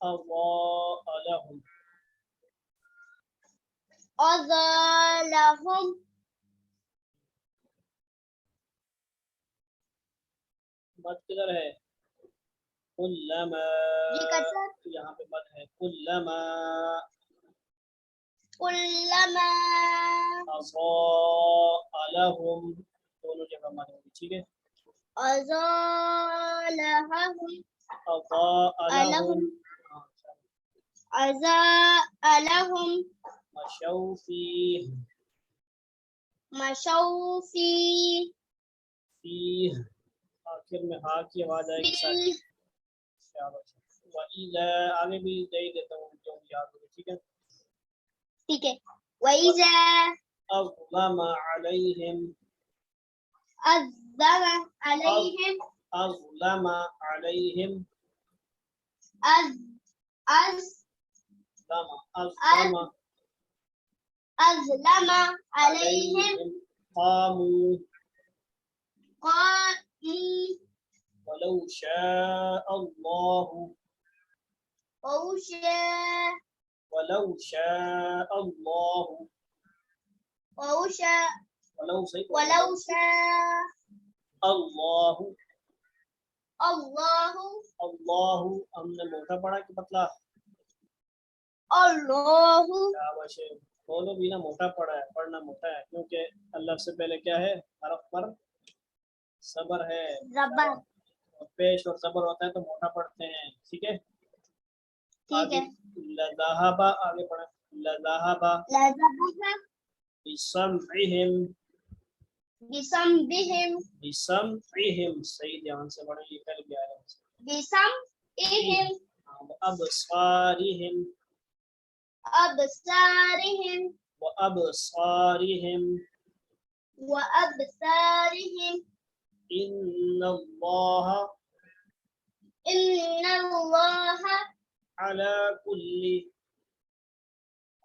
أضاء لهم أضلهم مد کدھر ہے کلما جی کسر یہاں پہ مد ہے کلما كلما أضاء لهم دونوں جگہ مد ہوگی ٹھیک ہے أزالهم أضاء لهم أزالهم مشوا فيه مشوا فيه آخر میں ہا کی آواز آئے گی ساتھ فيه وَإِذَا آگے بھی دے دیتا ہوں جو یاد ہوگی ٹھیک ہے ٹھیک ہے وَإِذَا أَظْلَمَ عَلَيْهِمْ أَظْلَمَ عَلَيْهِمْ أَظْلَمَ عَلَيْهِمْ أَظْلَمَ عَلَيْهِمْ قاموا قاموا ولو شاء الله ولو شاء الله ولو شاء الله اللہ ہم نے موٹا پڑھا کہ پتلا اللہ شاباش دونوں بھی نا موٹا پڑھا ہے پڑھنا موٹا ہے کیونکہ اللہ سے پہلے کیا ہے حرف پر صبر ہے زبر اور پیش اور صبر ہوتا ہے تو موٹا پڑھتے ہیں ٹھیک ہے ٹھیک ہے لذهبا آگے پڑھیں لذهبا بسمعهم بسمعهم صحیح دھیان سے پڑھیں یہ کل گیا ہے بسمعهم وابصارهم أبصارهم وابصارهم وأبصارهم ان الله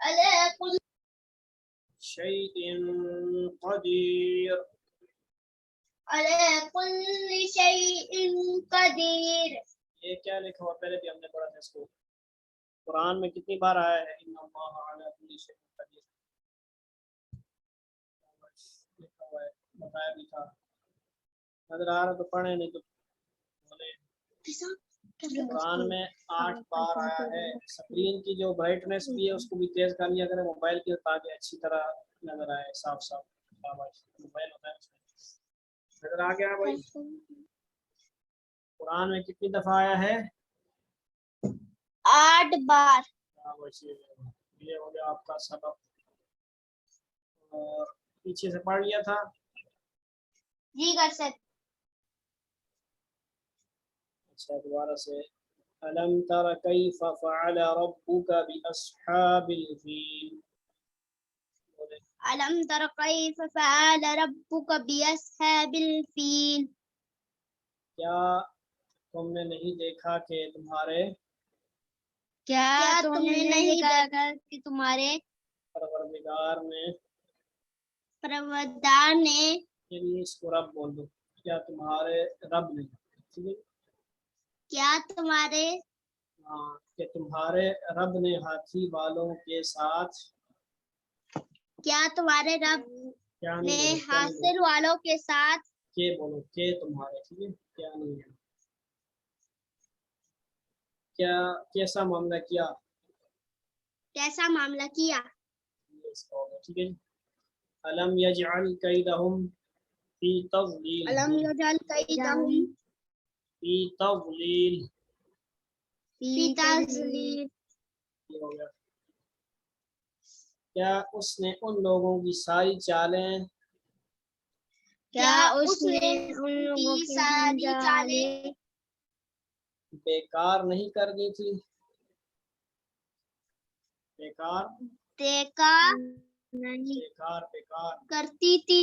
على كل شيء قدير على كل شيء قدير یہ کیا لکھا ہوا پہلے بھی ہم نے پڑھا تھا اس کو قرآن میں کتنی بار آیا ہے ان اللہ علی کل شیء قدیر لکھا ہوا ہے بتایا بھی تھا نظر آ رہا تو پڑھیں نہیں تو بولے قرآن میں 8 بار آیا ہے اسکرین کی جو برائٹنس بھی ہے اس کو بھی تیز کر لیا کریں موبائل کی تاکہ اچھی طرح نظر آئے صاف صاف موبائل ہوتا ہے اس میں نظر آ گیا بھائی قرآن میں کتنی دفعہ آیا ہے 8 بار یہ ہو گیا آپ کا سبق اور پیچھے سے پڑھ لیا تھا جی کر سکتے اچھا دوبارہ سے ألم تر كيف فعل ربك بأصحاب الفيل ألم تر كيف فعل ربك بأصحاب الفيل کیا تم نے نہیں دیکھا کہ تمہارے کیا تم نے نہیں دیکھا کہ تمہارے پروردگار نے یعنی اس کو رب بول دو کیا تمہارے رب نے ٹھیک ہے کیا تمہارے ہاں کہ تمہارے رب نے ہاتھی والوں کے ساتھ کیا تمہارے رب نے حاصل والوں کے ساتھ کہ بولو کہ تمہارے ٹھیک ہے کیا نہیں ہے کیا کیسا معاملہ کیا کیسا معاملہ کیا ٹھیک ہے الم یجعل کیدہم فی تضلیل الم یجعل کیدہم فی تضلیل فی تضلیل کیا اس نے ان لوگوں کی ساری چالیں کیا اس نے ان لوگوں کی ساری چالیں بیکار نہیں کر دی تھی بیکار کرتی تھی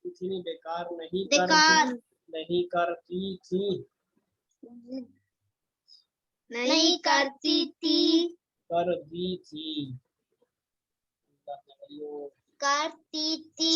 نہیں بیکار نہیں کرتی تھی کر دی تھی کرتی تھی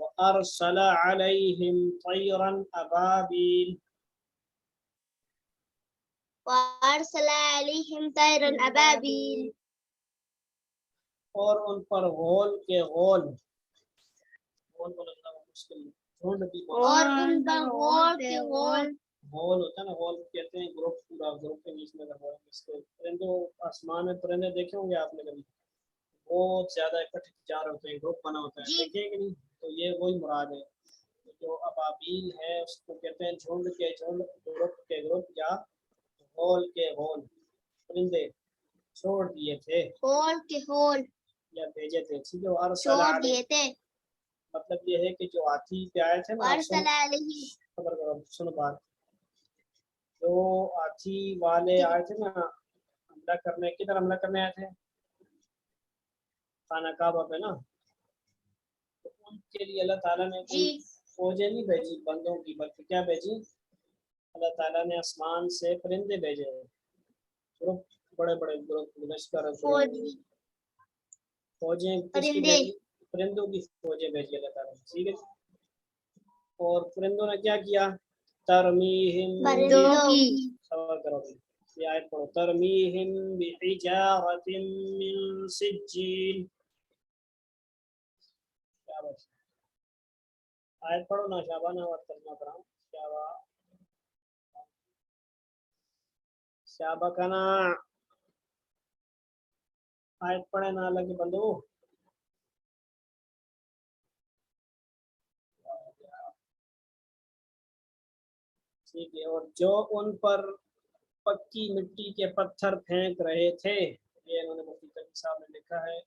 وأرسل عليهم طيرا أبابيل, وأرسل عليهم طيرا أبابيل اور ان پر غول کے غول, غول بولنا مشکل ہے, جھنڈ بھی بولنا, اور ان پر غول کے غول غول ہوتا ہے نا, غول کہتے ہیں گروپ, پورا گروپ کے بیچ میں اگر ہو اس کے پرندوں, آسمان میں پرندے دیکھے ہوں گے آپ نے کبھی, بہت زیادہ اکٹھے جا رہے ہوتے ہیں, گروپ بنا ہوتا ہے, دیکھیں کہ نہیں, تو یہ وہی مراد ہے. جو ابابیل ہے اس کو کہتے ہیں جھنڈ کے جھنڈ, گروپ کے گروپ, یا غول کے غول پرندے چھوڑ دیے تھے غول کے غول یا بھیجے تھے. ٹھیک ہے, وارسل چھوڑ علیہ, دیے تھے. مطلب یہ ہے کہ جو ہاتھی پہ آئے تھے نا, وارسل علیہ, خبر کرو, سنو بات, جو ہاتھی والے آئے تھے نا حملہ کرنے, کدھر حملہ کرنے آئے تھے, خانہ کعبہ پہ نا, تو ان کے لیے اللہ تعالیٰ نے کوئی فوجیں نہیں بھیجی بندوں کی, بلکہ کیا بھیجی, اللہ تعالیٰ نے آسمان سے پرندے بھیجے, گروپ, بڑے بڑے گروپ, لشکر, فوجیں کس کی بھیجی, پرندوں کی فوجیں بھیجی اللہ تعالیٰ نے. ٹھیک ہے, اور پرندوں نے کیا کیا, ترمیہم, پرندوں کی, صبر کرو, یہ آیت پڑھو, ترمیہم بحجارۃ من سجیل, کیا بس آیت پڑھو نا شابانہ, اور ترجمہ کراؤں, شابکنا, آیت پڑھے نا اللہ کے بندو. ٹھیک ہے, اور جو ان پر پکی مٹی کے پتھر پھینک رہے تھے, یہ انہوں نے مفتی صاحب نے لکھا ہے,